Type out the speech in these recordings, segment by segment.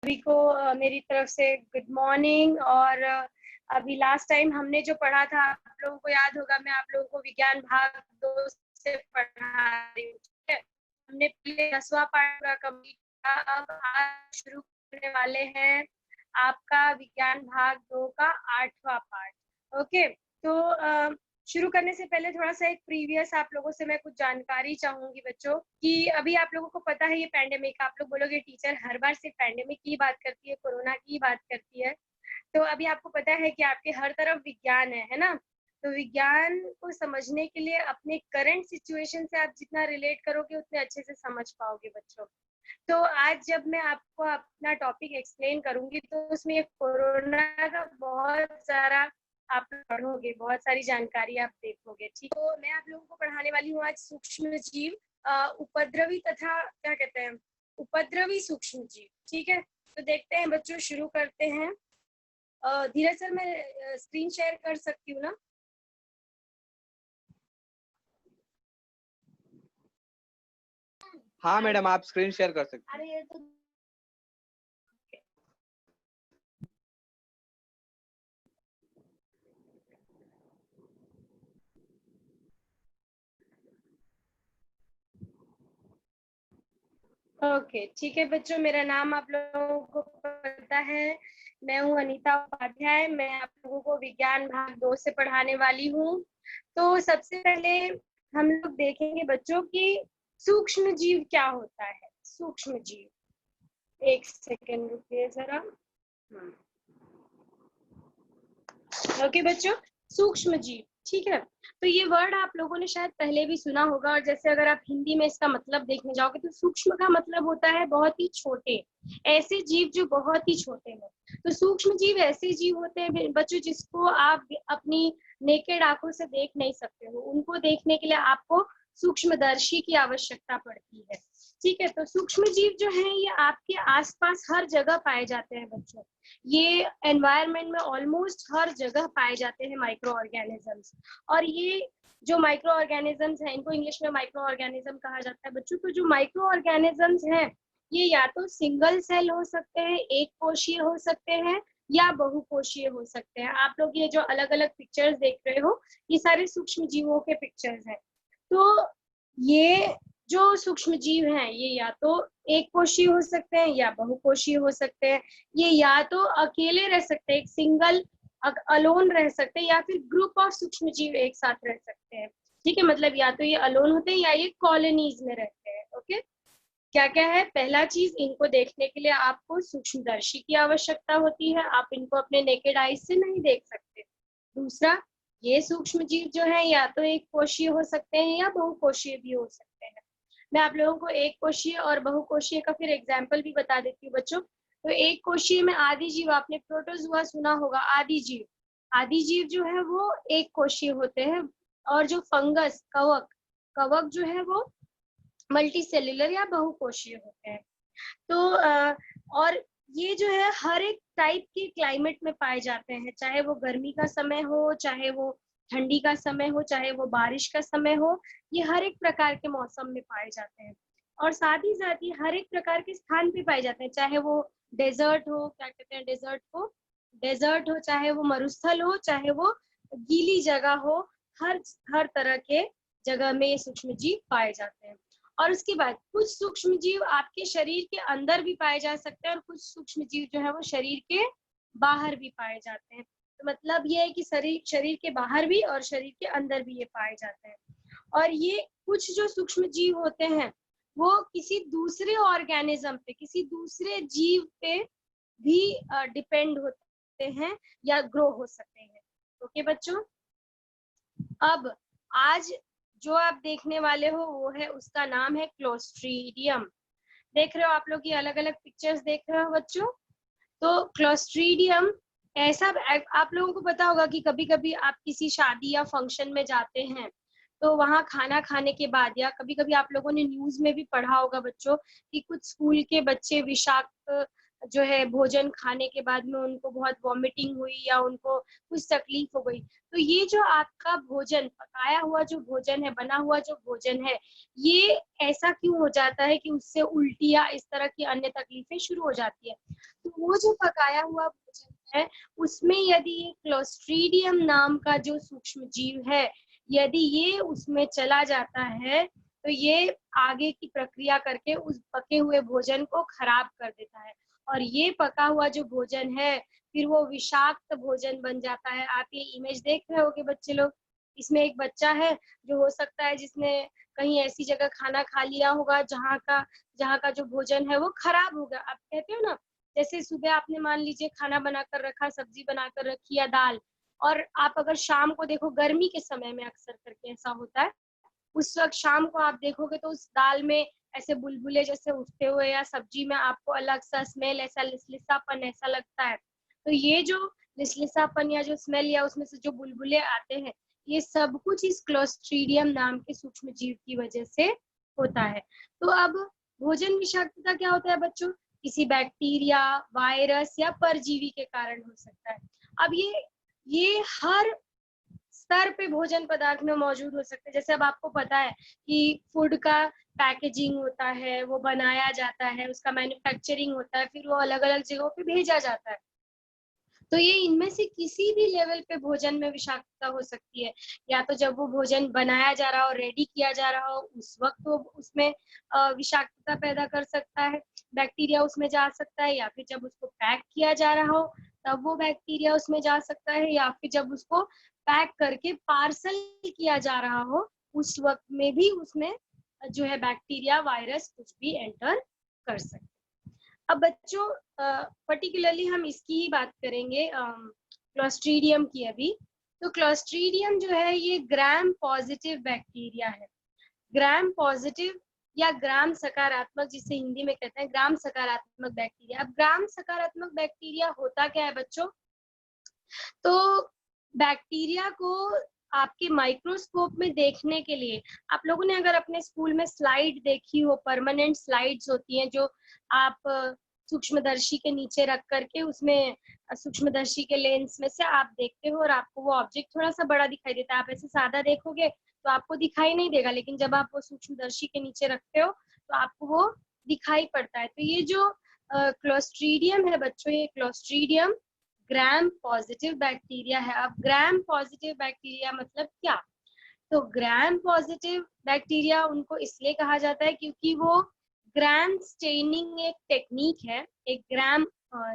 सभी को मेरी तरफ से गुड मॉर्निंग। और अभी लास्ट टाइम हमने जो पढ़ा था, आप लोगों को याद होगा, मैं आप लोगों को विज्ञान भाग 2 से पढ़ा रही हूँ। ठीक है, हमने पहले 10वां पार्ट पूरा कंप्लीट किया। अब आज शुरू करने वाले हैं आपका विज्ञान भाग 2 का 8वां पार्ट। ओके, तो शुरू करने से पहले थोड़ा सा एक प्रीवियस आप लोगों से मैं कुछ जानकारी चाहूंगी बच्चों कि अभी आप लोगों को पता है ये पैंडेमिक, आप लोग बोलोगे टीचर हर बार सिर्फ पैंडेमिक की बात करती है, कोरोना की बात करती है। तो अभी आपको पता है कि आपके हर तरफ विज्ञान है ना। तो विज्ञान को समझने के लिए अपने करंट सिचुएशन से आप जितना रिलेट करोगे उतने अच्छे से समझ पाओगे बच्चों। तो आज जब मैं आपको अपना टॉपिक एक्सप्लेन करूंगी तो उसमें कोरोना का बहुत सारा आप पढ़ोगे, बहुत सारी जानकारी आप देखोगे। ठीक, तो मैं आप लोगों को पढ़ाने वाली हूँ आज सूक्ष्म जीव, उपद्रवी तथा क्या कहते हैं, उपद्रवी सूक्ष्म जीव। ठीक है, तो देखते हैं बच्चों, शुरू करते हैं। धीरज सर, मैं स्क्रीन शेयर कर सकती हूँ ना? हाँ मैडम, आप स्क्रीन शेयर कर सकते हैं। अरे ये तो ओके, ठीक है बच्चों, मेरा नाम आप लोगों को पता है, मैं हूँ अनीता उपाध्याय। मैं आप लोगों को विज्ञान भाग 2 से पढ़ाने वाली हूँ। तो सबसे पहले हम लोग देखेंगे बच्चों कि सूक्ष्म जीव क्या होता है। सूक्ष्म जीव, एक सेकेंड रुकिए जरा। ओके बच्चों, सूक्ष्म जीव, ठीक है। तो ये वर्ड आप लोगों ने शायद पहले भी सुना होगा, और जैसे अगर आप हिंदी में इसका मतलब देखने जाओगे तो सूक्ष्म का मतलब होता है बहुत ही छोटे, ऐसे जीव जो बहुत ही छोटे हैं। तो सूक्ष्म जीव ऐसे जीव होते हैं बच्चों जिसको आप अपनी नेकेड आंखों से देख नहीं सकते हो, उनको देखने के लिए आपको सूक्ष्मदर्शी की आवश्यकता पड़ती है। ठीक है, तो सूक्ष्म जीव जो है ये आपके आसपास हर जगह पाए जाते हैं बच्चों। ये एनवायरनमेंट में ऑलमोस्ट हर जगह पाए जाते हैं माइक्रो ऑर्गेनिजम्स। और ये जो माइक्रो ऑर्गेनिजम्स हैं इनको इंग्लिश में माइक्रो ऑर्गेनिज्म कहा जाता है बच्चों। तो जो माइक्रो ऑर्गेनिजम्स हैं ये या तो सिंगल सेल हो सकते हैं, एक कोशीय हो सकते हैं, या बहुकोशीय हो सकते हैं। आप लोग ये जो अलग अलग पिक्चर्स देख रहे हो ये सारे सूक्ष्म जीवों के पिक्चर्स हैं। तो ये जो सूक्ष्म जीव हैं ये या तो एक कोशीय हो सकते हैं या बहुकोशीय हो सकते हैं। ये या तो अकेले रह सकते हैं, एक सिंगल अलोन रह सकते हैं, या फिर ग्रुप ऑफ सूक्ष्म जीव एक साथ रह सकते हैं। ठीक है, मतलब या तो ये अलोन होते हैं या ये कॉलोनीज में रहते हैं। ओके, क्या क्या है, पहला चीज, इनको देखने के लिए आपको सूक्ष्मदर्शी की आवश्यकता होती है, आप इनको अपने नेकेड आईज से नहीं देख सकते। दूसरा, ये सूक्ष्म जीव जो है या तो एक कोशीय हो सकते हैं या बहुकोशीय भी हो सकते हैं। मैं आप लोगों को एक कोशीय और बहुकोशीय का फिर एग्जाम्पल भी बता देती हूँ बच्चों। तो एक कोशीय में आदि जीव, आपने प्रोटोजुआ सुना होगा, आदि जीव, आदि जीव जो है वो एक कोशीय होते हैं। और जो फंगस, कवक, कवक जो है वो मल्टी सेल्यूलर या बहुकोशीय होते हैं। तो और ये जो है हर एक टाइप के क्लाइमेट में पाए जाते हैं, चाहे वो गर्मी का समय हो, चाहे वो ठंडी का समय हो, चाहे वो बारिश का समय हो, ये हर एक प्रकार के मौसम में पाए जाते हैं। और साथ ही हर एक प्रकार के स्थान पे पाए जाते हैं, चाहे वो डेजर्ट हो, क्या कहते हैं डेजर्ट को, डेजर्ट हो, चाहे वो मरुस्थल हो, चाहे वो गीली जगह हो, हर हर तरह के जगह में ये सूक्ष्म जीव पाए जाते हैं। और उसके बाद कुछ सूक्ष्म जीव आपके शरीर के अंदर भी पाए जा सकते हैं और कुछ सूक्ष्म जीव जो है वो शरीर के बाहर भी पाए जाते हैं। तो मतलब ये है कि शरीर के बाहर भी और शरीर के अंदर भी ये पाए जाते हैं। और ये कुछ जो सूक्ष्म जीव होते हैं वो किसी दूसरे ऑर्गेनिज्म पे, किसी दूसरे जीव पे भी डिपेंड होते हैं या ग्रो हो सकते हैं। ओके बच्चों, अब आज जो आप देखने वाले हो वो है, उसका नाम है क्लोस्ट्रीडियम। देख रहे हो आप लोग, ये अलग अलग पिक्चर्स देख रहे हो बच्चों। तो क्लोस्ट्रीडियम ऐसा, आप लोगों को पता होगा कि कभी कभी आप किसी शादी या फंक्शन में जाते हैं तो वहां खाना खाने के बाद, या कभी कभी आप लोगों ने न्यूज में भी पढ़ा होगा बच्चों कि कुछ स्कूल के बच्चे विषाक्त जो है भोजन खाने के बाद में उनको बहुत वॉमिटिंग हुई या उनको कुछ तकलीफ हो गई, तो ये जो आपका भोजन, पकाया हुआ जो भोजन है, बना हुआ जो भोजन है, ये ऐसा क्यों हो जाता है कि उससे उल्टी या इस तरह की अन्य तकलीफें शुरू हो जाती है। तो वो जो पकाया हुआ भोजन है, उसमें यदि ये क्लोस्ट्रीडियम नाम का जो सूक्ष्म जीव है, यदि ये उसमें चला जाता है, तो ये आगे की प्रक्रिया करके उस पके हुए भोजन को खराब कर देता है, और ये पका हुआ जो भोजन है, फिर वो विषाक्त भोजन बन जाता है। आप ये इमेज देख रहे होगे बच्चे लोग, इसमें एक बच्चा है जो हो सकता है जिसने कहीं ऐसी जगह खाना खा लिया होगा जहाँ का जो भोजन है वो खराब हो गया। आप कहते हो ना, जैसे सुबह आपने मान लीजिए खाना बनाकर रखा, सब्जी बनाकर रखी या दाल, और आप अगर शाम को देखो, गर्मी के समय में अक्सर करके ऐसा होता है, उस वक्त शाम को आप देखोगे तो उस दाल में ऐसे बुलबुले जैसे उठते हुए, या सब्जी में आपको अलग सा स्मेल, ऐसा लिसलिसापन ऐसा लगता है। तो ये जो लिसलिसापन या जो स्मेल या उसमें से जो बुलबुले आते हैं, ये सब कुछ इस क्लोस्ट्रीडियम नाम के सूक्ष्म जीव की वजह से होता है। तो अब भोजन विषाक्तता क्या होता है बच्चों? किसी बैक्टीरिया, वायरस या परजीवी के कारण हो सकता है। अब ये हर स्तर पे भोजन पदार्थ में मौजूद हो सकते हैं। जैसे अब आपको पता है कि फूड का पैकेजिंग होता है, वो बनाया जाता है, उसका मैन्युफैक्चरिंग होता है, फिर वो अलग-अलग जगहों पे भेजा जाता है। तो ये इनमें से किसी भी लेवल पे भोजन में विषाक्तता हो सकती है। या तो जब वो भोजन बनाया जा रहा हो, रेडी किया जा रहा हो, उस वक्त वो उसमें विषाक्तता पैदा कर सकता है, बैक्टीरिया उसमें जा सकता है, या फिर जब उसको पैक किया जा रहा हो तब वो बैक्टीरिया उसमें जा सकता है, या फिर जब उसको पैक करके पार्सल किया जा रहा हो, उस वक्त में भी उसमें जो है बैक्टीरिया, वायरस कुछ भी एंटर कर सकते हैं। अब बच्चों पर्टिकुलरली हम इसकी ही बात करेंगे, क्लोस्ट्रीडियम की अभी। तो क्लोस्ट्रीडियम जो है ये ग्राम पॉजिटिव बैक्टीरिया है। ग्राम पॉजिटिव या ग्राम सकारात्मक, जिसे हिंदी में कहते हैं ग्राम सकारात्मक बैक्टीरिया। अब ग्राम सकारात्मक बैक्टीरिया होता क्या है बच्चों? तो बैक्टीरिया को आपके माइक्रोस्कोप में देखने के लिए, आप लोगों ने अगर अपने स्कूल में स्लाइड देखी हो, परमानेंट स्लाइड्स होती हैं जो आप सूक्ष्मदर्शी के नीचे रख करके उसमें सूक्ष्मदर्शी के लेंस में से आप देखते हो और आपको वो ऑब्जेक्ट थोड़ा सा बड़ा दिखाई देता है। आप ऐसे सादा देखोगे तो आपको दिखाई नहीं देगा, लेकिन जब आप वो सूक्ष्मदर्शी के नीचे रखते हो तो आपको वो दिखाई पड़ता है। तो ये जो क्लोस्ट्रीडियम है बच्चों, ये क्लोस्ट्रीडियम ग्राम पॉजिटिव बैक्टीरिया है। अब ग्राम पॉजिटिव बैक्टीरिया मतलब क्या? तो ग्राम पॉजिटिव बैक्टीरिया उनको इसलिए कहा जाता है क्योंकि वो ग्राम स्टेनिंग एक टेक्निक है। एक ग्राम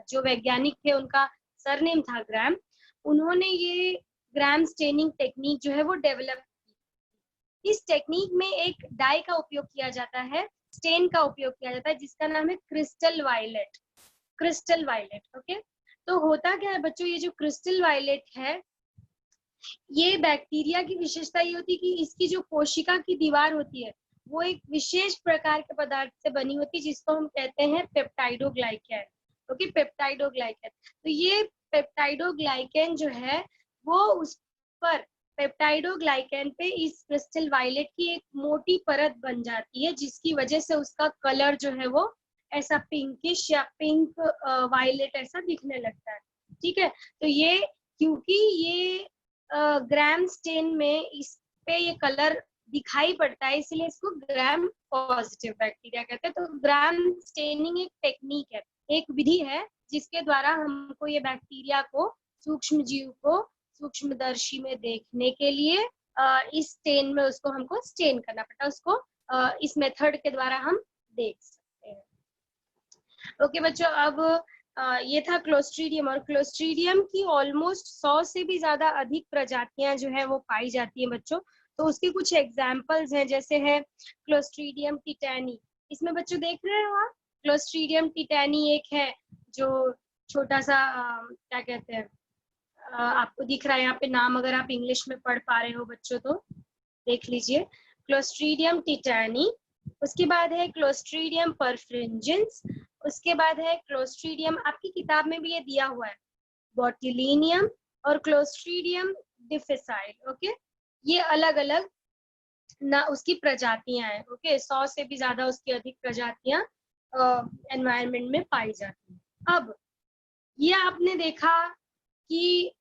जो वैज्ञानिक थे उनका सरनेम था ग्राम, उन्होंने ये ग्राम स्टेनिंग टेक्निक जो है वो डेवलप की। इस टेक्निक में एक डाई का उपयोग किया जाता है, स्टेन का उपयोग किया जाता है, जिसका नाम है crystal violet. Crystal violet, okay. तो होता क्या है बच्चों, ये जो क्रिस्टल वायलेट है, ये बैक्टीरिया की विशेषता ये होती है कि इसकी जो कोशिका की दीवार होती है वो एक विशेष प्रकार के पदार्थ से बनी होती है, जिसको हम कहते हैं पेप्टाइडोग्लाइकैन। Okay, peptidoglycan. तो ये पेप्टाइडोग्लाइकैन जो है वो उस पर, पेप्टाइडोग्लाइकैन पे इस क्रिस्टल वायलेट की एक मोटी परत बन जाती है, जिसकी वजह से उसका कलर जो है वो ऐसा पिंकिश या पिंक वायलेट ऐसा दिखने लगता है। ठीक है, तो ये क्योंकि ये ग्राम स्टेन में इस पे ये कलर दिखाई पड़ता है, इसलिए इसको ग्राम पॉजिटिव बैक्टीरिया कहते हैं। तो ग्राम स्टेनिंग एक टेक्निक है, एक विधि है जिसके द्वारा हमको ये बैक्टीरिया को, सूक्ष्म जीव को सूक्ष्मदर्शी में देखने के लिए इस स्टेन में उसको हमको स्टेन करना पड़ता है, उसको इस मेथड के द्वारा हम देख सकते हैं। ओके बच्चों, अब ये था क्लोस्ट्रीडियम, और क्लोस्ट्रीडियम की ऑलमोस्ट 100 से भी ज्यादा अधिक प्रजातियां जो है वो पाई जाती हैं बच्चों। तो उसके कुछ एग्जाम्पल्स हैं, जैसे है क्लोस्ट्रीडियम टिटैनी। इसमें बच्चों देख रहे हो आप, क्लोस्ट्रीडियम टिटैनी एक है जो छोटा सा क्या कहते हैं, आपको दिख रहा है यहाँ पे नाम, अगर आप इंग्लिश में पढ़ पा रहे हो बच्चों तो देख लीजिए, क्लोस्ट्रीडियम टिटैनी। उसके बाद है क्लोस्ट्रीडियम परफ्रिंजेंस। उसके बाद है क्लोस्ट्रीडियम, आपकी किताब में भी ये दिया हुआ है, बोट्यूलिनियम और क्लोस्ट्रीडियम डिफिसाइल। ओके, ये अलग अलग ना उसकी प्रजातियां हैं। ओके, 100 से भी ज्यादा उसकी अधिक प्रजातियां एनवायरनमेंट में पाई जाती हैं। अब ये आपने देखा कि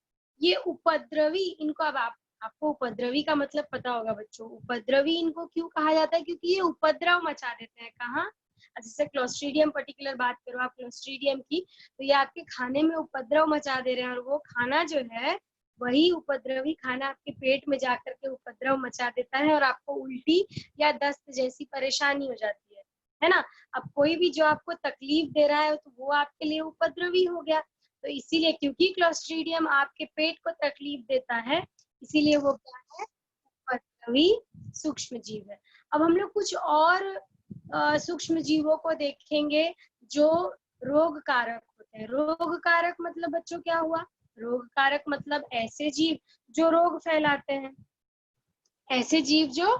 ये उपद्रवी, इनको अब आपको उपद्रवी का मतलब पता होगा बच्चों। उपद्रवी इनको क्यों कहा जाता है? क्योंकि ये उपद्रव मचा देते हैं। कहाँ? जैसे क्लोस्ट्रीडियम पर्टिकुलर बात करो आप क्लोस्ट्रीडियम की, तो ये आपके खाने में उपद्रव मचा दे रहे हैं, और वो खाना जो है वही उपद्रवी खाना आपके पेट में जाकर के उपद्रव मचा देता है और आपको उल्टी या दस्त जैसी परेशानी हो जाती है ना। अब कोई भी जो आपको तकलीफ दे रहा है तो वो आपके लिए उपद्रवी हो गया। तो इसीलिए क्योंकि क्लोस्ट्रीडियम आपके पेट को तकलीफ देता है, इसीलिए वो क्या है? उपद्रवी सूक्ष्म जीव है। अब हम लोग कुछ और सूक्ष्म जीवों को देखेंगे जो रोग कारक होते हैं। रोग कारक मतलब बच्चों क्या हुआ? रोग कारक मतलब ऐसे जीव जो रोग फैलाते हैं, ऐसे जीव जो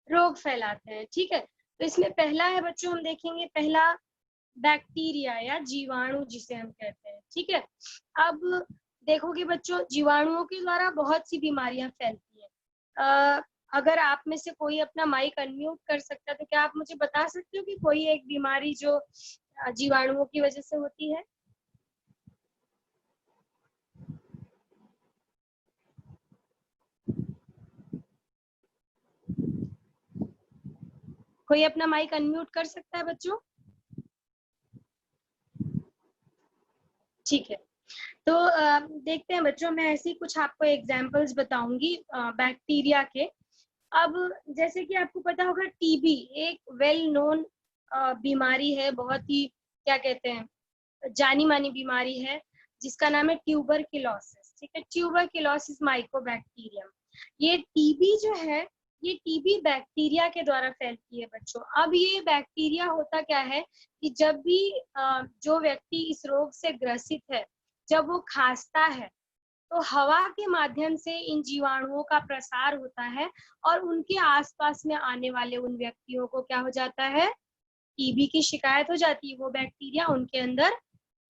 रोग फैलाते हैं। ठीक है, तो इसमें पहला है बच्चों, हम देखेंगे पहला बैक्टीरिया या जीवाणु जिसे हम कहते हैं। ठीक है, अब देखोगे बच्चों जीवाणुओं के द्वारा बहुत सी बीमारियां फैलती हैं। अगर आप में से कोई अपना माइक अनम्यूट कर सकता है तो क्या आप मुझे बता सकते हो कि कोई एक बीमारी जो जीवाणुओं की वजह से होती है? कोई अपना माइक अनम्यूट कर सकता है बच्चों? ठीक है, तो देखते हैं बच्चों, मैं ऐसी कुछ आपको एग्जांपल्स बताऊंगी बैक्टीरिया के। अब जैसे कि आपको पता होगा टीबी एक वेल नोन बीमारी है, बहुत ही क्या कहते हैं जानी मानी बीमारी है, जिसका नाम है ट्यूबरक्लोसिस। ठीक है, ट्यूबरक्लोसिस माइकोबैक्टीरियम। ये टीबी जो है, ये टीबी बैक्टीरिया के द्वारा फैलती है बच्चों। अब ये बैक्टीरिया होता क्या है कि जब भी जो व्यक्ति इस रोग से ग्रसित है, जब वो खांसता है तो हवा के माध्यम से इन जीवाणुओं का प्रसार होता है और उनके आसपास में आने वाले उन व्यक्तियों को क्या हो जाता है? टीबी की शिकायत हो जाती है। वो बैक्टीरिया उनके अंदर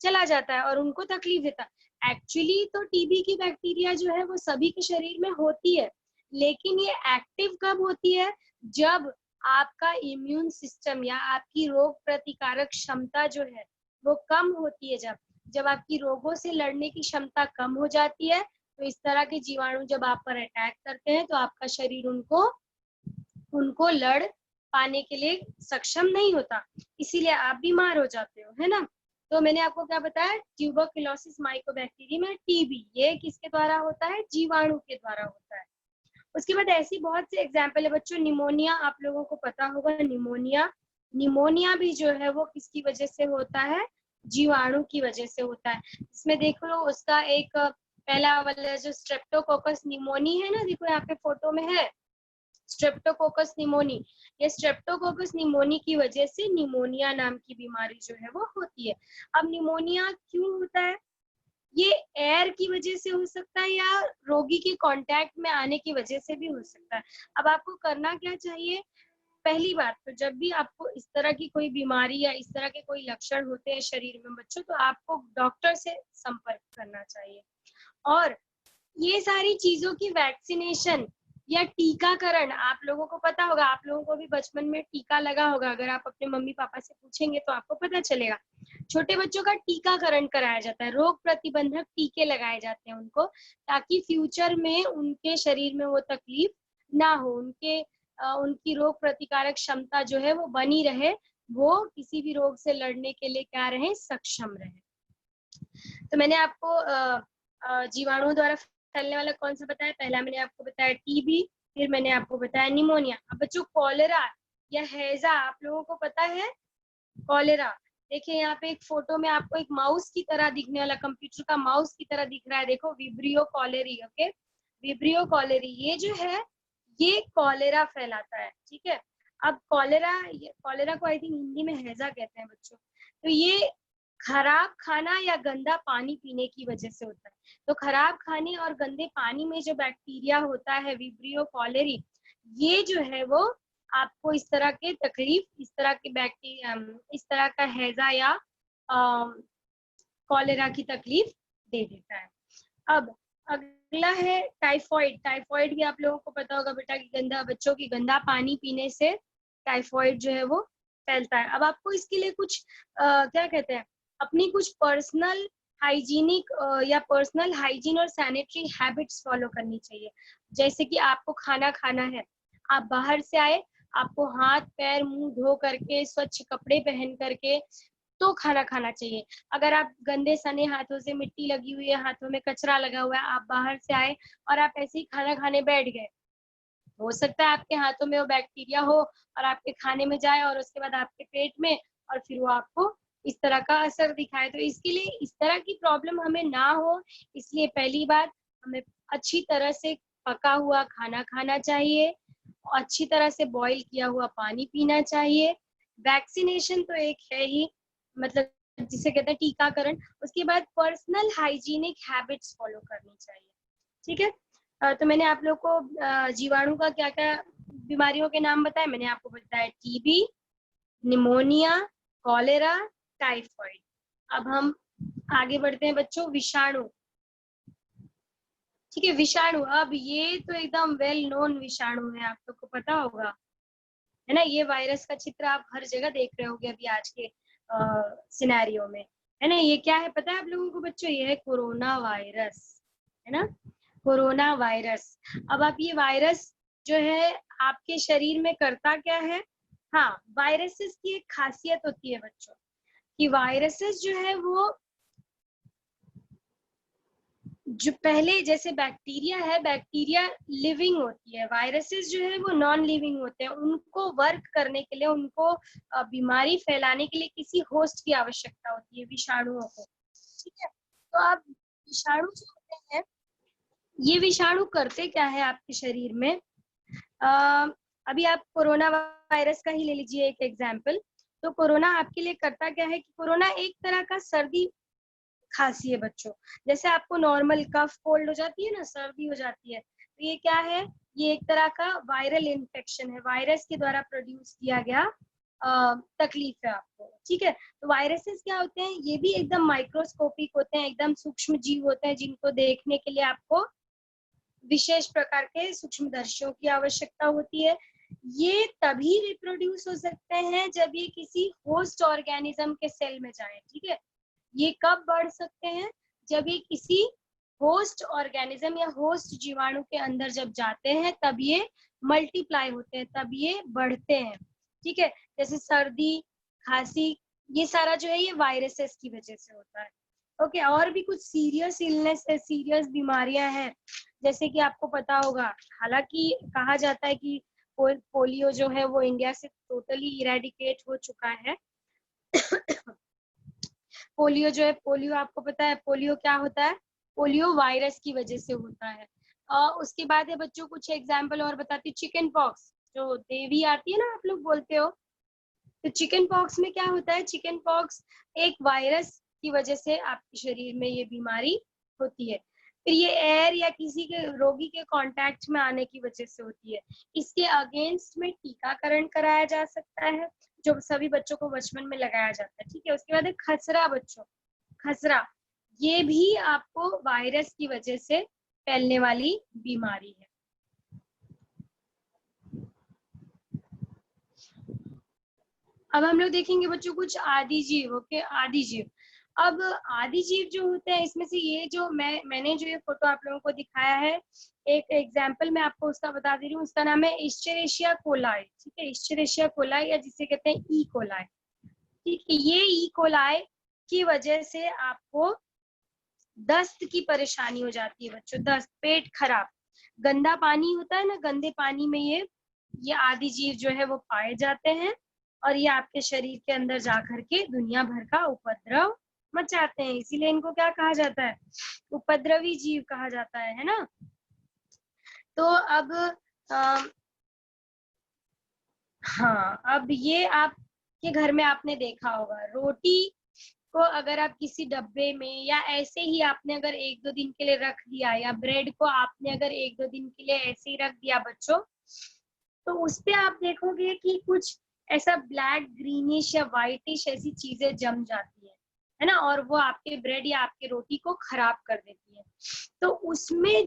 चला जाता है और उनको तकलीफ देता है। एक्चुअली तो टीबी की बैक्टीरिया जो है वो सभी के शरीर में होती है, लेकिन ये एक्टिव कब होती है? जब आपका इम्यून सिस्टम या आपकी रोग प्रतिकारक क्षमता जो है वो कम होती है। जब आपकी रोगों से लड़ने की क्षमता कम हो जाती है, तो इस तरह के जीवाणु जब आप पर अटैक करते हैं तो आपका शरीर उनको लड़ पाने के लिए सक्षम नहीं होता, इसीलिए आप बीमार हो जाते हो, है ना। तो मैंने आपको क्या बताया? ट्यूबरक्लोसिस माइकोबैक्टीरियम है टीबी, ये किसके द्वारा होता है? जीवाणु के द्वारा होता है। उसके बाद ऐसी बहुत सी एग्जाम्पल है बच्चों। निमोनिया आप लोगों को पता होगा, निमोनिया भी जो है वो किसकी वजह से होता है? जीवाणु की वजह से होता है। इसमें देख लो उसका एक पहला वाला जो स्ट्रेप्टोकोकस निमोनी है ना, देखो यहाँ पे फोटो में है स्ट्रेप्टोकोकस निमोनी। ये स्ट्रेप्टोकोकस निमोनी की वजह से निमोनिया नाम की बीमारी जो है वो होती है। अब निमोनिया क्यों होता है? ये एयर की वजह से हो सकता है या रोगी के कांटेक्ट में आने की वजह से भी हो सकता है। अब आपको करना क्या चाहिए? पहली बात तो जब भी आपको इस तरह की कोई बीमारी या इस तरह के कोई लक्षण होते हैं शरीर में बच्चों, तो आपको डॉक्टर से संपर्क करना चाहिए। और ये सारी चीजों की वैक्सीनेशन या टीकाकरण आप लोगों को पता होगा, आप लोगों को भी बचपन में टीका लगा होगा। अगर आप अपने मम्मी पापा से पूछेंगे तो आपको पता चलेगा। छोटे बच्चों का टीकाकरण कराया जाता है, रोग प्रतिबंधक टीके लगाए जाते हैं उनको, ताकि फ्यूचर में उनके शरीर में वो तकलीफ ना हो, उनकी रोग प्रतिकारक क्षमता जो है वो बनी रहे, वो किसी भी रोग से लड़ने के लिए क्या रहे? सक्षम रहे। तो मैंने आपको जीवाणुओं द्वारा फैलने वाला कौन सा बताया? पहला मैंने आपको बताया टीबी, फिर मैंने आपको बताया निमोनिया। अब बच्चों कॉलेरा या हैजा आप लोगों को पता है? कॉलेरा, देखिए यहाँ पे एक फोटो में आपको एक माउस की तरह दिखने वाला, कंप्यूटर का माउस की तरह दिख रहा है, देखो vibrio cholerae. Okay, vibrio cholerae ये जो है ये कॉलेरा फैलाता है। ठीक है, अब कॉलेरा को आई थिंक हिंदी में हैजा कहते हैं बच्चों। तो ये खराब खाना या गंदा पानी पीने की वजह से होता है। तो खराब खाने और गंदे पानी में जो बैक्टीरिया होता है विब्रियो कॉलेरी, ये जो है वो आपको इस तरह के तकलीफ, इस तरह के बैक्टीरिया, इस तरह का हैजा या कॉलेरा की तकलीफ दे देता है। अब अगला है टाइफॉइड। टाइफॉइड भी आप लोगों को पता होगा बेटा कि बच्चों की गंदा पानी पीने से टाइफॉइड जो है वो फैलता है। अब आपको इसके लिए कुछ क्या कहते हैं अपनी कुछ पर्सनल हाइजीनिक या पर्सनल हाइजीन और सैनिटरी हैबिट्स फॉलो करनी चाहिए। जैसे कि आपको खाना खाना है, आप बाहर से आए, आपको हाथ पैर मुंह धो करके स्वच्छ कपड़े पहन करके तो खाना खाना चाहिए। अगर आप गंदे सने हाथों से, मिट्टी लगी हुई है, हाथों में कचरा लगा हुआ है, आप बाहर से आए और आप ऐसे ही खाना खाने बैठ गए, हो सकता है आपके हाथों में वो बैक्टीरिया हो और आपके खाने में जाए और उसके बाद आपके पेट में, और फिर वो आपको इस तरह का असर दिखाए। तो इसके लिए इस तरह की प्रॉब्लम हमें ना हो, इसलिए पहली बात हमें अच्छी तरह से पका हुआ खाना खाना चाहिए, अच्छी तरह से बॉईल किया हुआ पानी पीना चाहिए। वैक्सीनेशन तो एक है ही, मतलब जिसे कहते हैं टीकाकरण। उसके बाद पर्सनल हाइजीनिक हैबिट्स फॉलो करनी चाहिए। ठीक है, तो मैंने आप लोग को जीवाणु का क्या क्या बीमारियों के नाम बताए। मैंने आपको बताया टीबी, निमोनिया, कॉलेरा, टाइफाइड। अब हम आगे बढ़ते हैं बच्चों, विषाणु। ठीक है, विषाणु, अब ये तो एकदम वेल नोन विषाणु है, आप लोग को पता होगा, है ना। ये वायरस का चित्र आप हर जगह देख रहे होंगे अभी आज के सिनेरियो में, है ना। ये क्या है पता है आप लोगों को बच्चों? ये है कोरोना वायरस, है ना, कोरोना वायरस। अब आप ये वायरस जो है आपके शरीर में करता क्या है? हाँ, वायरसेस की एक खासियत होती है बच्चों कि वायरसेस जो है वो जो पहले जैसे बैक्टीरिया है, बैक्टीरिया लिविंग होती है, वायरसेस जो है वो नॉन लिविंग होते हैं। उनको वर्क करने के लिए, उनको बीमारी फैलाने के लिए किसी होस्ट की आवश्यकता होती है, विषाणुओं को। ठीक है, तो अब विषाणु जो होते हैं, ये विषाणु करते क्या है आपके शरीर में? अभी आप कोरोना वायरस का ही ले लीजिए एक एग्जाम्पल। तो कोरोना आपके लिए करता क्या है कि कोरोना एक तरह का सर्दी खांसी है बच्चों। जैसे आपको नॉर्मल कफ कोल्ड हो जाती है ना, सर्दी हो जाती है, तो ये क्या है? ये एक तरह का वायरल इन्फेक्शन है, वायरस के द्वारा प्रोड्यूस किया गया तकलीफ है आपको। ठीक है, तो वायरसेस क्या होते हैं? ये भी एकदम माइक्रोस्कोपिक होते हैं, एकदम सूक्ष्म जीव होते हैं, जिनको देखने के लिए आपको विशेष प्रकार के सूक्ष्मदर्शियों की आवश्यकता होती है। ये तभी रिप्रोड्यूस हो सकते हैं जब ये किसी होस्ट ऑर्गेनिज्म के सेल में जाए। ठीक है, ये कब बढ़ सकते हैं? जब ये किसी होस्ट ऑर्गेनिज्म या होस्ट जीवाणु के अंदर जब जाते हैं, तब ये मल्टीप्लाई होते हैं, तब ये बढ़ते हैं। ठीक है, जैसे सर्दी, खांसी, ये सारा जो है ये वायरसेस की वजह से होता है। ओके, और भी कुछ सीरियस इलनेस है, सीरियस बीमारियां हैं, जैसे कि आपको पता होगा, हालांकि कहा जाता है कि पोलियो जो है वो इंडिया से टोटली इरेडिकेट हो चुका है। पोलियो जो है, पोलियो आपको पता है पोलियो क्या होता है? पोलियो वायरस की वजह से होता है। उसके बाद है बच्चों कुछ एग्जाम्पल और बताती हूँ। चिकन पॉक्स, जो देवी आती है ना, आप लोग बोलते हो, तो चिकन पॉक्स में क्या होता है? चिकन पॉक्स एक वायरस की वजह से आपके शरीर में ये बीमारी होती है। फिर ये एयर या किसी के रोगी के कांटेक्ट में आने की वजह से होती है। इसके अगेंस्ट में टीकाकरण कराया जा सकता है, जो सभी बच्चों को बचपन में लगाया जाता है। ठीक है, उसके बाद है खसरा बच्चों, खसरा, ये भी आपको वायरस की वजह से फैलने वाली बीमारी है। अब हम लोग देखेंगे बच्चों कुछ आदि जीव। ओके, आदि जीव। अब आदि जीव जो होते हैं, इसमें से ये जो मैंने जो ये फोटो आप लोगों को दिखाया है, एक एग्जाम्पल मैं आपको उसका बता दे रही हूँ। उसका नाम है इश्चरेशिया कोलाई। ठीक है, इश्चरेशिया कोलाई, या जिसे कहते हैं ई कोलाई। ठीक है, ये ई कोलाई की वजह से आपको दस्त की परेशानी हो जाती है बच्चों, दस्त, पेट खराब, गंदा पानी होता है ना, गंदे पानी में ये आदि जीव जो है वो पाए जाते हैं, और ये आपके शरीर के अंदर जा करके दुनिया भर का उपद्रव मचाते हैं। इसीलिए इनको क्या कहा जाता है? उपद्रवी जीव कहा जाता है ना। तो अब हाँ, अब ये आपके घर में आपने देखा होगा, रोटी को अगर आप किसी डब्बे में या ऐसे ही आपने अगर 1-2 दिन के लिए रख दिया, या ब्रेड को आपने अगर 1-2 दिन के लिए ऐसे ही रख दिया बच्चों, तो उस पे आप देखोगे कि कुछ ऐसा ब्लैक ग्रीनिश या व्हाइटिश ऐसी चीजें जम जाती है ना, और वो आपके ब्रेड या आपके रोटी को खराब कर देती है। तो उसमें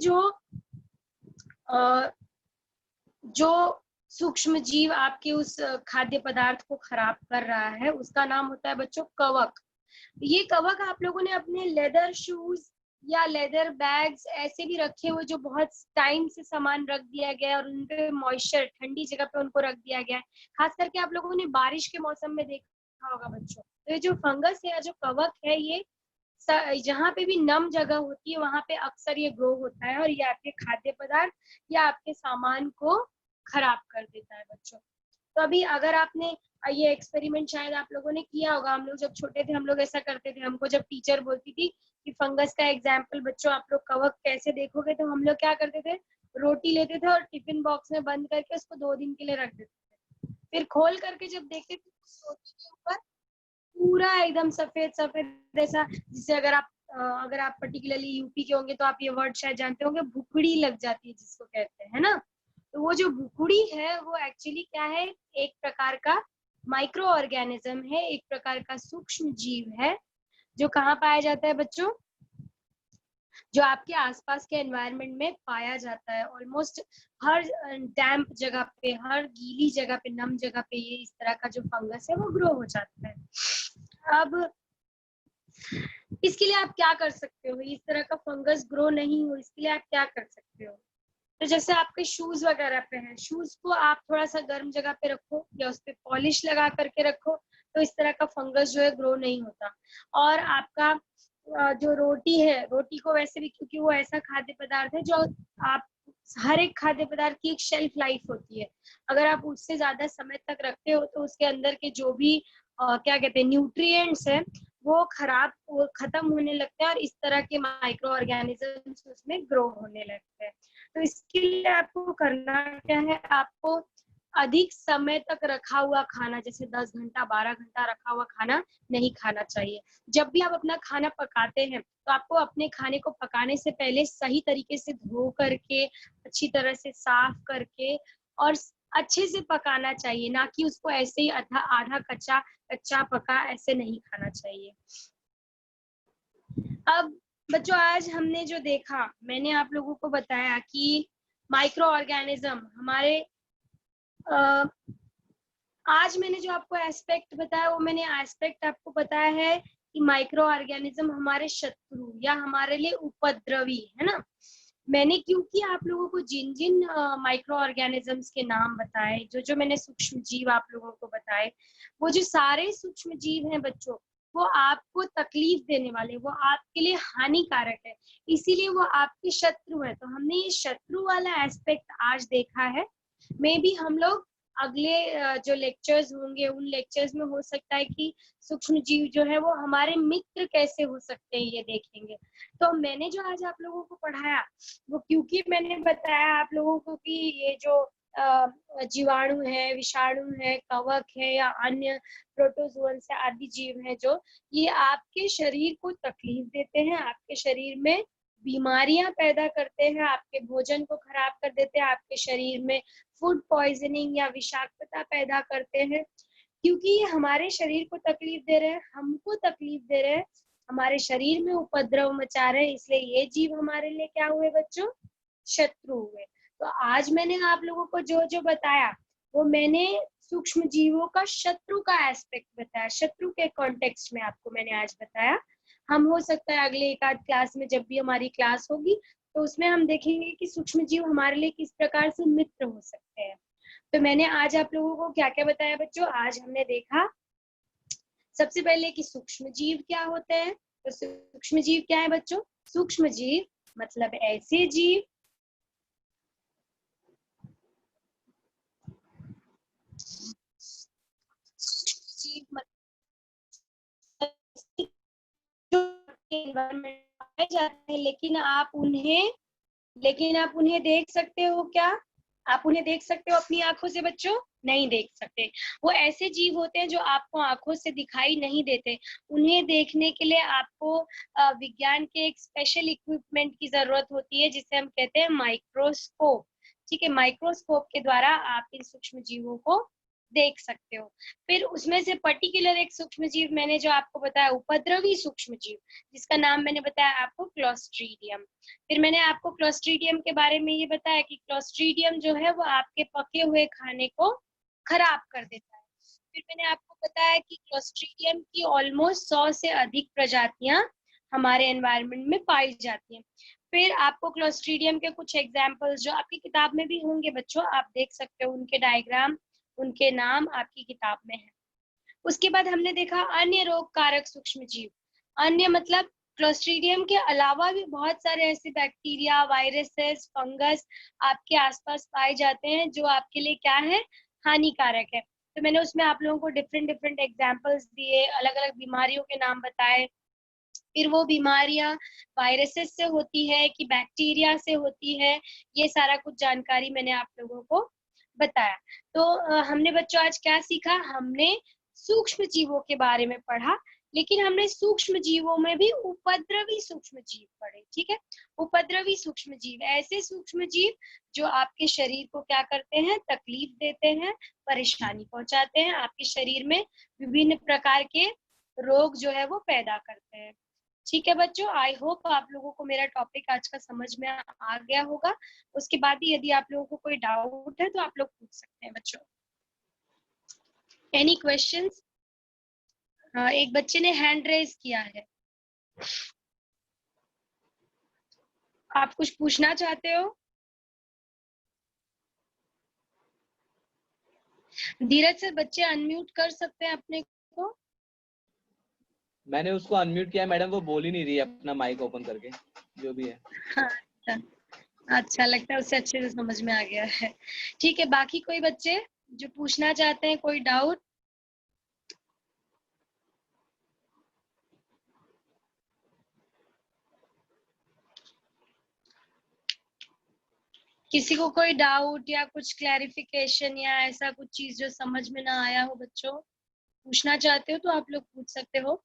जो सूक्ष्म जीव आपके उस खाद्य पदार्थ को खराब कर रहा है, उसका नाम होता है बच्चों कवक। ये कवक आप लोगों ने अपने लेदर शूज या लेदर बैग्स ऐसे भी रखे हुए जो बहुत टाइम से सामान रख दिया गया है और उनपे मॉइस्चर ठंडी जगह पे उनको रख दिया गया है। खास करके आप लोगों ने बारिश के मौसम में देखा होगा बच्चों। तो ये जो फंगस है या जो कवक है ये जहाँ पे भी नम जगह होती है वहां पे अक्सर ये ग्रो होता है और ये आपके खाद्य पदार्थ या आपके सामान को खराब कर देता है बच्चों। तो अभी अगर आपने ये एक्सपेरिमेंट शायद आप लोगों ने किया होगा, हम लोग जब छोटे थे हम लोग ऐसा करते थे। हमको जब टीचर बोलती थी कि फंगस का एग्जाम्पल बच्चों आप लोग कवक कैसे देखोगे, तो हम लोग क्या करते थे, रोटी लेते थे और टिफिन बॉक्स में बंद करके उसको 2 दिन के लिए रख देते थे। फिर खोल करके जब देखते थे तो रोटी के ऊपर पूरा एकदम सफेद सफेद ऐसा, जिसे अगर आप पर्टिकुलरली यूपी के होंगे तो आप ये वर्ड शायद जानते होंगे, भुकड़ी लग जाती है जिसको कहते हैं ना। तो वो जो भुकड़ी है वो एक्चुअली क्या है, एक प्रकार का माइक्रो ऑर्गेनिज्म है, एक प्रकार का सूक्ष्म जीव है जो कहाँ पाया जाता है बच्चों, जो आपके आसपास के एनवायरनमेंट में पाया जाता है। ऑलमोस्ट हर डैम्प जगह पे, हर गीली जगह पे, नम जगह पे ये इस तरह का जो फंगस है वो ग्रो हो जाता है। अब इसके लिए आप क्या कर सकते हो, इस तरह का फंगस ग्रो नहीं हो इसके लिए आप क्या कर सकते हो। तो जैसे आपके शूज वगैरह पे हैं, शूज को आप थोड़ा सा गर्म जगह पे रखो या उस पे पॉलिश लगा करके रखो, तो इस तरह का फंगस जो है ग्रो नहीं होता। और आपका जो रोटी है, रोटी को वैसे भी, क्योंकि वो ऐसा खाद्य पदार्थ है जो आप, हर एक खाद्य पदार्थ की एक शेल्फ लाइफ होती है। अगर आप उससे ज्यादा समय तक रखते हो तो उसके अंदर के जो भी क्या कहते हैं न्यूट्रिएंट्स है वो खत्म होने लगते हैं और इस तरह के माइक्रो ऑर्गेनिजम्स उसमें ग्रो होने लगते हैं। तो इसके लिए आपको करना क्या है, आपको अधिक समय तक रखा हुआ खाना, जैसे 10 घंटा 12 घंटा रखा हुआ खाना नहीं खाना चाहिए। जब भी आप अपना खाना पकाते हैं तो आपको अपने खाने को पकाने से पहले सही तरीके से धो करके, अच्छी तरह से साफ करके और अच्छे से पकाना चाहिए, ना कि उसको ऐसे ही आधा कच्चा पका ऐसे नहीं खाना चाहिए। अब बच्चों आज हमने जो देखा, मैंने आप लोगों को बताया कि माइक्रो ऑर्गेनिज्म हमारे आज मैंने जो आपको एस्पेक्ट बताया वो मैंने एस्पेक्ट आपको बताया है कि माइक्रो ऑर्गेनिज्म हमारे शत्रु या हमारे लिए उपद्रवी है ना। मैंने क्योंकि आप लोगों को जिन जिन माइक्रो ऑर्गेनिजम्स के नाम बताए, जो मैंने सूक्ष्म जीव आप लोगों को बताए, वो जो सारे सूक्ष्म जीव हैं बच्चों, वो आपको तकलीफ देने वाले, वो आपके लिए हानिकारक है, इसीलिए वो आपके शत्रु है। तो हमने ये शत्रु वाला एस्पेक्ट आज देखा है। मे बी हम लोग अगले जो लेक्चर्स होंगे उन लेक्चर्स में हो सकता है कि सूक्ष्म जीव जो है वो हमारे मित्र कैसे हो सकते हैं ये देखेंगे। तो मैंने जो आज आप लोगों को पढ़ाया वो क्योंकि मैंने बताया आप लोगों को कि ये जो जीवाणु है, विषाणु है, कवक है या अन्य प्रोटोजोअन्स आदि जीव हैं जो ये आपके शरीर को तकलीफ देते हैं, आपके शरीर में बीमारियां पैदा करते हैं, आपके भोजन को खराब कर देते हैं, आपके शरीर में फूड पॉइजनिंग या विषाक्तता पैदा करते हैं। क्योंकि ये हमारे शरीर को तकलीफ दे रहे हैं, हमको तकलीफ दे रहे हैं, हमारे शरीर में उपद्रव मचा रहे हैं, इसलिए ये जीव हमारे लिए क्या हुए बच्चों, शत्रु हुए। तो आज मैंने आप लोगों को जो जो बताया वो मैंने सूक्ष्म जीवों का शत्रु का एस्पेक्ट बताया, शत्रु के कॉन्टेक्स्ट में आपको मैंने आज बताया। हम हो सकता है अगले एक आध क्लास में जब भी हमारी क्लास होगी तो उसमें हम देखेंगे कि सूक्ष्म जीव हमारे लिए किस प्रकार से मित्र हो सकते हैं। तो मैंने आज आप लोगों को क्या क्या बताया बच्चों, आज हमने देखा सबसे पहले कि सूक्ष्म जीव क्या होते हैं। तो सूक्ष्म जीव क्या है बच्चों, सूक्ष्म जीव मतलब ऐसे जीव एनवायरमेंट पाए जाते हैं, लेकिन आप उन्हें देख सकते हो क्या, आप उन्हें देख सकते हो अपनी आंखों से बच्चों, नहीं देख सकते। वो ऐसे जीव होते हैं जो आपको आंखों से दिखाई नहीं देते। उन्हें देखने के लिए आपको विज्ञान के एक स्पेशल इक्विपमेंट की जरूरत होती है जिसे हम कहते हैं माइक्रोस्कोप। ठीक है, माइक्रोस्कोप के द्वारा आप इन सूक्ष्म जीवों को देख सकते हो। फिर उसमें से पर्टिकुलर एक सूक्ष्म जीव मैंने जो आपको बताया, उपद्रवी सूक्ष्म जीव, जिसका नाम मैंने बताया आपको क्लोस्ट्रीडियम। फिर मैंने आपको क्लोस्ट्रीडियम के बारे में ये बताया कि क्लोस्ट्रीडियम जो है वो आपके पके हुए खाने को खराब कर देता है। फिर मैंने आपको पता है कि क्लोस्ट्रीडियम की ऑलमोस्ट 100 से अधिक प्रजातियां हमारे एनवायरनमेंट में पाई जाती हैं। फिर आपको क्लोस्ट्रीडियम के कुछ एग्जाम्पल्स जो आपकी किताब में भी होंगे बच्चों, आप देख सकते हो उनके डायग्राम, उनके नाम आपकी किताब में है। उसके बाद हमने देखा अन्य रोग कारक सूक्ष्म जीव। अन्य मतलब क्लोस्ट्रीडियम के अलावा भी बहुत सारे ऐसे बैक्टीरिया, वायरसेस, फंगस आपके आसपास पाए जाते हैं जो आपके लिए क्या है, हानिकारक है। तो मैंने उसमें आप लोगों को डिफरेंट डिफरेंट एग्जांपल्स दिए, अलग अलग बीमारियों के नाम बताए। फिर वो बीमारियां वायरसेस से होती है कि बैक्टीरिया से होती है, ये सारा कुछ जानकारी मैंने आप लोगों को बताया। तो हमने बच्चों आज क्या सीखा, हमने सूक्ष्म जीवों के बारे में पढ़ा, लेकिन हमने सूक्ष्म जीवों में भी उपद्रवी सूक्ष्म जीव पढ़े। ठीक है, उपद्रवी सूक्ष्म जीव ऐसे सूक्ष्म जीव जो आपके शरीर को क्या करते हैं, तकलीफ देते हैं, परेशानी पहुंचाते हैं, आपके शरीर में विभिन्न प्रकार के रोग जो है वो पैदा करते हैं। ठीक है बच्चों, आई होप आप लोगों को मेरा टॉपिक आज का समझ में आ गया होगा। उसके बाद ही यदि आप लोगों को कोई डाउट है तो आप लोग पूछ सकते हैं बच्चों। Any questions? हाँ, एक बच्चे ने हैंड रेज किया है, आप कुछ पूछना चाहते हो? धीरज से बच्चे अनम्यूट कर सकते हैं अपने को। मैंने उसको अनम्यूट किया मैडम, वो बोल ही नहीं रही है अपना माइक ओपन करके, जो भी है। हाँ, अच्छा लगता है, उससे अच्छे से समझ में आ गया है। ठीक है, बाकी कोई बच्चे जो पूछना चाहते हैं, कोई डाउट? किसी को कोई डाउट या कुछ क्लैरिफिकेशन या ऐसा कुछ चीज जो समझ में ना आया हो बच्चों, पूछना चाहते हो तो आप लोग पूछ सकते हो।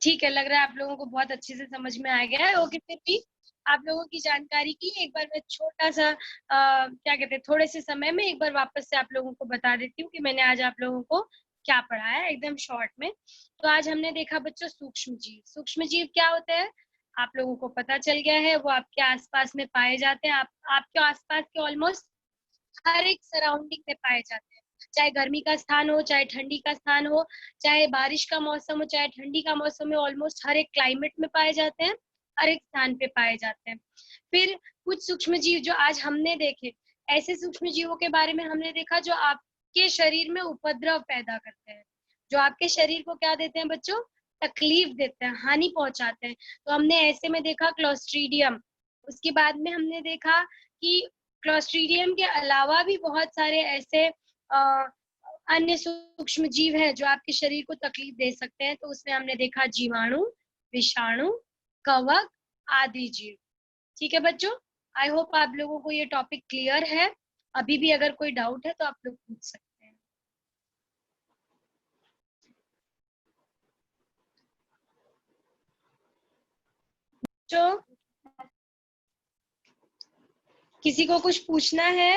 ठीक है, लग रहा है आप लोगों को बहुत अच्छे से समझ में आ गया है। ओके, फिर भी आप लोगों की जानकारी की एक बार मैं छोटा सा क्या कहते हैं, थोड़े से समय में एक बार वापस से आप लोगों को बता देती हूँ कि मैंने आज आप लोगों को क्या पढ़ाया है, एकदम शॉर्ट में। तो आज हमने देखा बच्चों सूक्ष्म जीव। सूक्ष्म जीव क्या होते हैं आप लोगों को पता चल गया है, वो आपके आसपास में पाए जाते हैं। आपके आसपास के ऑलमोस्ट हर एक सराउंडिंग में पाए जाते हैं, चाहे गर्मी का स्थान हो, चाहे ठंडी का स्थान हो, चाहे बारिश का मौसम हो, चाहे ठंडी का मौसम हो, ऑलमोस्ट हर एक क्लाइमेट में पाए जाते हैं, हर एक स्थान पे पाए जाते हैं। फिर कुछ सूक्ष्म जीव जो आज हमने देखे, ऐसे सूक्ष्म जीवों के बारे में हमने देखा जो आपके शरीर में उपद्रव पैदा करते हैं, जो आपके शरीर को क्या देते हैं बच्चों, तकलीफ देते हैं, हानि पहुंचाते हैं। तो हमने ऐसे में देखा क्लोस्ट्रीडियम। उसके बाद में हमने देखा कि क्लोस्ट्रीडियम के अलावा भी बहुत सारे ऐसे अन्य सूक्ष्म जीव हैं जो आपके शरीर को तकलीफ दे सकते हैं। तो उसमें हमने देखा जीवाणु, विषाणु, कवक आदि जीव। ठीक है बच्चों, आई होप आप लोगों को ये टॉपिक क्लियर है। अभी भी अगर कोई डाउट है तो आप लोग पूछ सकते हैं। बच्चों, किसी को कुछ पूछना है?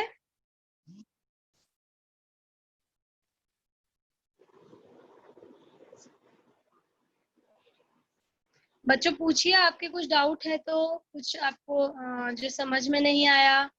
बच्चों पूछिए, आपके कुछ डाउट है तो, कुछ आपको जो समझ में नहीं आया।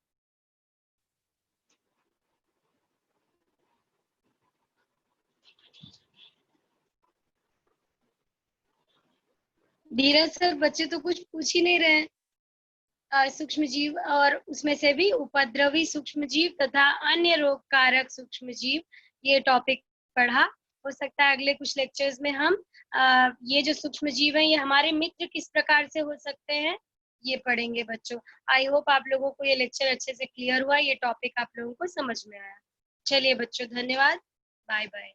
धीरज सर, बच्चे तो कुछ पूछ ही नहीं रहे। सूक्ष्म जीव और उसमें से भी उपद्रवी सूक्ष्म जीव तथा अन्य रोग कारक सूक्ष्म जीव, ये टॉपिक पढ़ा। हो सकता है अगले कुछ लेक्चर्स में हम ये जो सूक्ष्म जीव हैं ये हमारे मित्र किस प्रकार से हो सकते हैं ये पढ़ेंगे बच्चों। आई होप आप लोगों को ये लेक्चर अच्छे से क्लियर हुआ, ये टॉपिक आप लोगों को समझ में आया। चलिए बच्चों, धन्यवाद, बाय बाय।